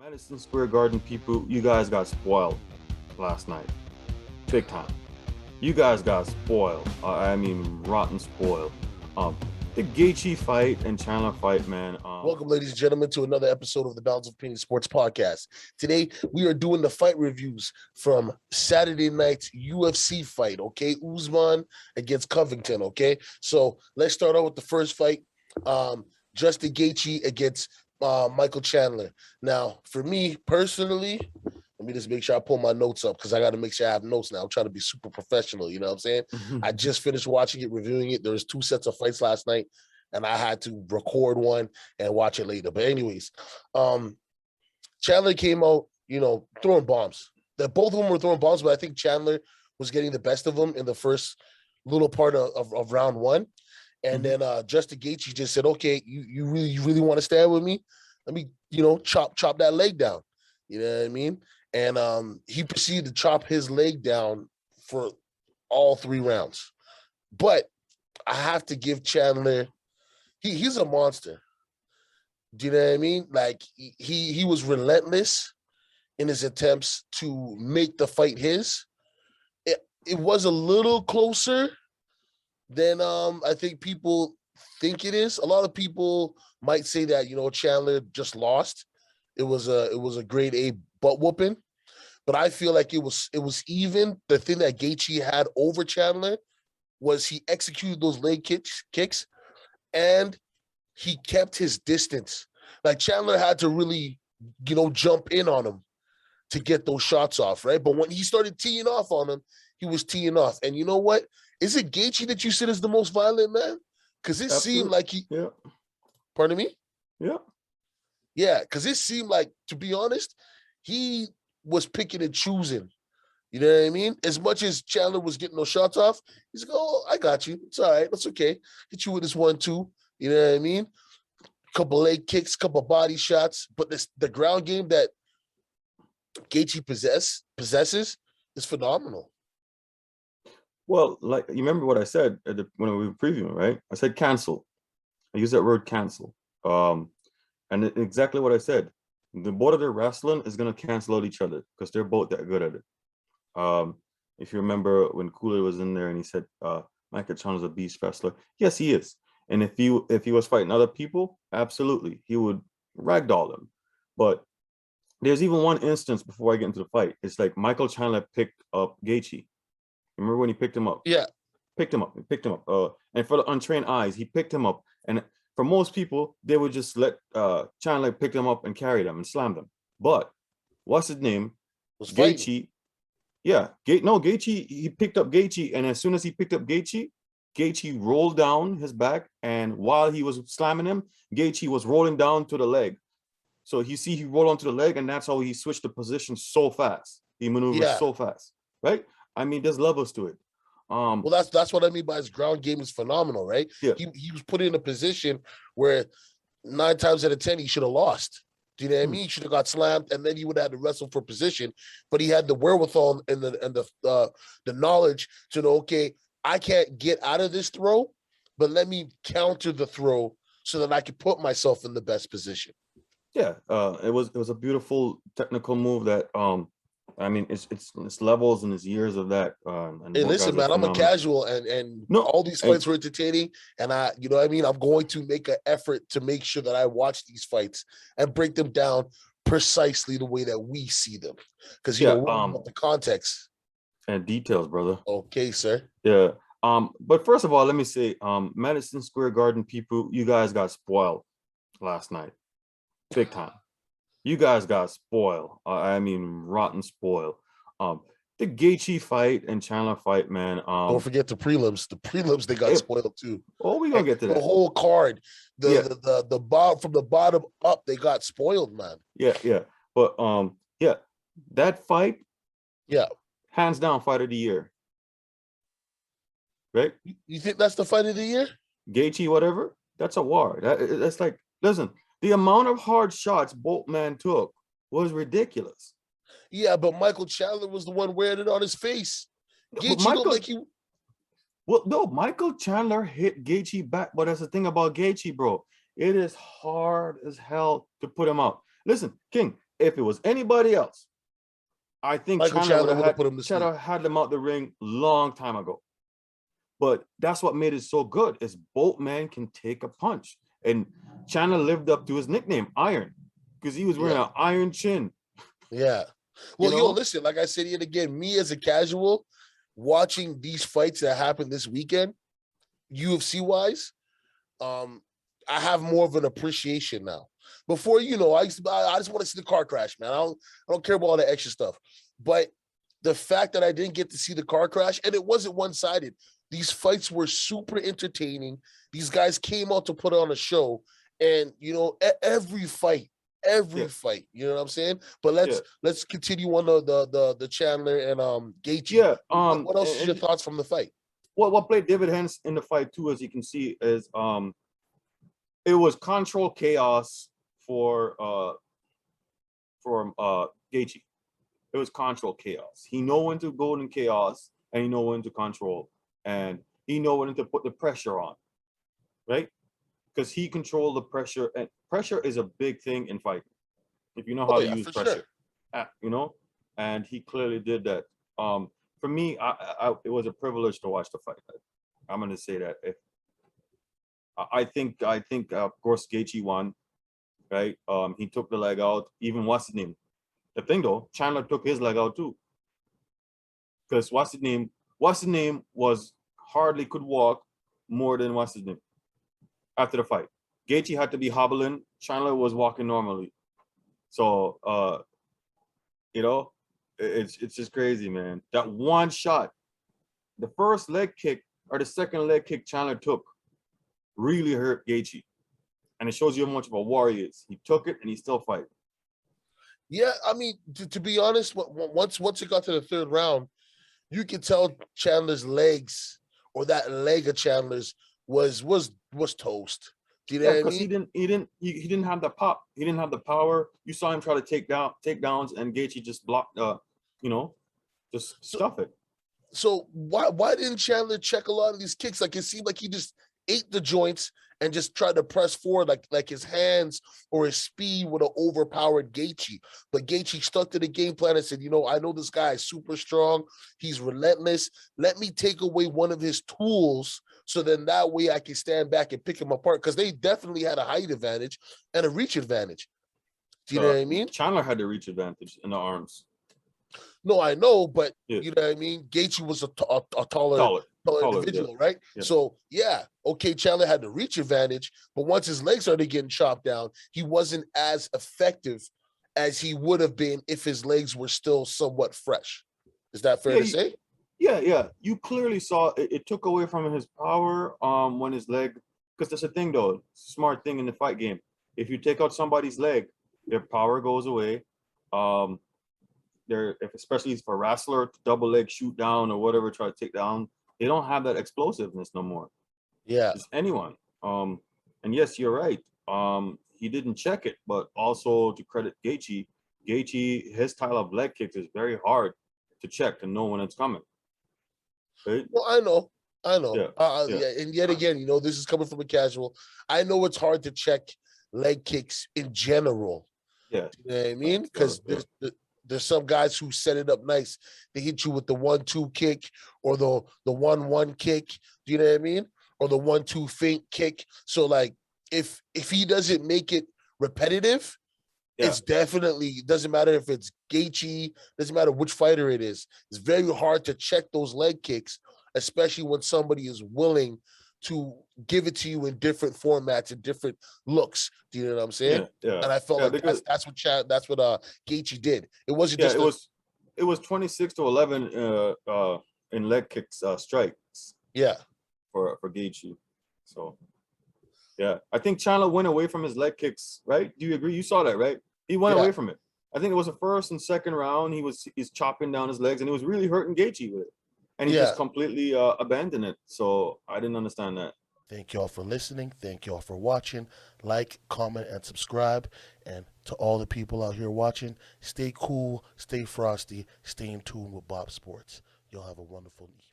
Madison Square Garden people, you guys got spoiled last night. Big time. You guys got spoiled. Rotten spoiled. The Gaethje fight and Chandler fight, man. Welcome, ladies and gentlemen, to another episode of the Balance of Opinion Sports Podcast. Today, we are doing the fight reviews from Saturday night's UFC fight, okay? Usman against Covington, okay? So let's start out with the first fight. Justin Gaethje against Michael Chandler. Now, for me personally, let me just make sure I pull my notes up because I got to make sure I have notes now. I'm trying to be super professional, you know what I'm saying? I just finished watching it, reviewing it. There was 2 sets of fights last night, and I had to record one and watch it later. But anyways, Chandler came out, throwing bombs. Both of them were throwing bombs, but I think Chandler was getting the best of them in the first little part of round one. And then Justin Gaethje just said, okay, you really want to stand with me? Let me, chop that leg down. You know what I mean? And he proceeded to chop his leg down for all 3 rounds. But I have to give Chandler, he's a monster. Do you know what I mean? Like, he was relentless in his attempts to make the fight his. It was a little closer than I think people think it is. A lot of people might say that, Chandler just lost. It was a grade A butt whooping. But I feel like it was even. The thing that Gaethje had over Chandler was he executed those leg kicks and he kept his distance. Like, Chandler had to really, jump in on him to get those shots off, right? But when he started teeing off on him, he was teeing off. And you know what? Is it Gaethje that you said is the most violent man? Because it seemed like he... Yeah. Pardon me? Yeah. Yeah, because it seemed like, to be honest, he was picking and choosing. You know what I mean? As much as Chandler was getting those shots off, he's like, oh, I got you. It's all right. That's okay. Hit you with this 1-2. You know what I mean? Couple leg kicks, couple body shots. But the ground game that Gaethje possesses is phenomenal. Well, like, you remember what I said when we were previewing, right? I said cancel. I used that word cancel. Exactly what I said. The both of their wrestling is going to cancel out each other because they're both that good at it. If you remember when Cooler was in there and he said Michael Chandler's a beast wrestler. Yes, he is. And if he was fighting other people, absolutely, he would ragdoll them. But there's even one instance before I get into the fight. It's like Michael Chandler picked up Gaethje. Remember when he picked him up? Yeah. He picked him up. And for the untrained eyes, he picked him up. And for most people, they would just let Chandler pick them up and carry them and slam them. But what's his name? Was Gaethje. Yeah. Gaethje, he picked up Gaethje. And as soon as he picked up Gaethje rolled down his back. And while he was slamming him, Gaethje was rolling down to the leg. So he rolled onto the leg, and that's how he switched the position so fast. He maneuvered so fast, right? I mean, there's levels to it. Well, that's what I mean by his ground game is phenomenal, right? Yeah. He was put in a position where 9 times out of 10 he should have lost. Do you know what I mean? He should have got slammed, and then he would have had to wrestle for position. But he had the wherewithal and the knowledge to know, okay, I can't get out of this throw, but let me counter the throw so that I can put myself in the best position. Yeah, it was a beautiful technical move that it's levels and it's years of that. Hey, listen, man, I'm a casual, and all these fights were entertaining, and I'm going to make an effort to make sure that I watch these fights and break them down precisely the way that we see them, because the context and details, brother. Okay, sir. Yeah. But first of all, let me say, Madison Square Garden people, you guys got spoiled last night. Big time. You guys got spoiled. Rotten spoiled. The Gaethje fight and Chandler fight, man. Don't forget the prelims. The prelims, they got spoiled too. Oh, we're gonna get to that. The whole card, the bottom, from the bottom up, they got spoiled, man. Yeah. But that fight, hands down, fight of the year. Right? You think that's the fight of the year? Gaethje, whatever. That's a war. That's like, listen. The amount of hard shots both men took was ridiculous. Yeah, but Michael Chandler was the one wearing it on his face. Michael Chandler hit Gaethje back, but that's the thing about Gaethje, bro. It is hard as hell to put him out. Listen, King, if it was anybody else, I think Michael Chandler would have put him to sleep. Chandler had them out the ring long time ago. But that's what made it so good is both men can take a punch. And Chandler lived up to his nickname, Iron, because he was wearing an iron chin. Yeah. Well, listen, like I said yet again, me as a casual watching these fights that happened this weekend, UFC wise, I have more of an appreciation now. Before, I just want to see the car crash, man. I don't care about all the extra stuff. But the fact that I didn't get to see the car crash, and it wasn't one-sided. These fights were super entertaining. These guys came out to put on a show, and every fight, you know what I'm saying? But let's continue on the Chandler and Gaethje. Yeah. What else is your thoughts from the fight? What played dividends in the fight too, as you can see, is it was control chaos for Gaethje. It was control chaos. He know when to go in chaos, and he know when to control, and he know when to put the pressure on, right? Because he controlled the pressure, and pressure is a big thing in fighting. If you know how to use pressure, sure. And he clearly did that. For me, it was a privilege to watch the fight. I'm going to say that. I think, of course, Gaethje won, right? He took the leg out. Even what's his name? The thing though, Chandler took his leg out too, because what's his name was hardly could walk more than what's his name after the fight. Gaethje had to be hobbling. Chandler was walking normally. So it's just crazy, man. That one shot, the first leg kick or the second leg kick Chandler took really hurt Gaethje. And it shows you how much of a warrior he is. He took it and he's still fighting. Yeah, I mean, to be honest, once it got to the third round, you could tell Chandler's legs, or that leg of Chandler's was toast. Do you know what I mean? Because he didn't have the pop. He didn't have the power. You saw him try to take takedowns, and Gaethje just blocked. Just stuff it. So why didn't Chandler check a lot of these kicks? Like, it seemed like he just ate the joints and just tried to press forward, like his hands or his speed would have overpowered Gaethje. But Gaethje stuck to the game plan and said, I know this guy is super strong. He's relentless. Let me take away one of his tools, so then that way I can stand back and pick him apart, because they definitely had a height advantage and a reach advantage. Do you know what I mean? Chandler had the reach advantage in the arms. No, I know, but you know what I mean? Gaethje was a taller individual, right? Yeah. So, okay, Chandler had the reach advantage, but once his legs started getting chopped down, he wasn't as effective as he would have been if his legs were still somewhat fresh. Is that fair to say? Yeah. You clearly saw it took away from his power when his leg, because that's the thing though, smart thing in the fight game. If you take out somebody's leg, their power goes away. Especially for a wrestler, double leg shoot down or whatever, try to take down, they don't have that explosiveness no more. Yeah. Just anyone. And yes, you're right. He didn't check it, but also to credit Gaethje, his style of leg kicks is very hard to check, to know when it's coming. Right? Well, I know. Yeah. And yet again, this is coming from a casual. I know it's hard to check leg kicks in general. Yeah. You know what I mean? Because there's some guys who set it up nice. They hit you with the 1-2 kick, or the 1-1 kick. Do you know what I mean? Or the 1-2 feint kick. So, like, if he doesn't make it repetitive, it's definitely, doesn't matter if it's Gaethje, doesn't matter which fighter it is. It's very hard to check those leg kicks, especially when somebody is willing to give it to you in different formats and different looks. Do you know what I'm saying? Yeah. And I felt like that's what Gaethje did. It wasn't just it was 26-11 in leg kicks strikes. Yeah. For Gaethje. So I think Chandler went away from his leg kicks, right? Do you agree? You saw that, right? He went away from it. I think it was the first and second round. He's chopping down his legs, and he was really hurting Gaethje with it. And he just completely abandoned it. So I didn't understand that. Thank y'all for listening. Thank y'all for watching. Like, comment, and subscribe. And to all the people out here watching, stay cool, stay frosty, stay in tune with BOPS Sports. Y'all have a wonderful evening.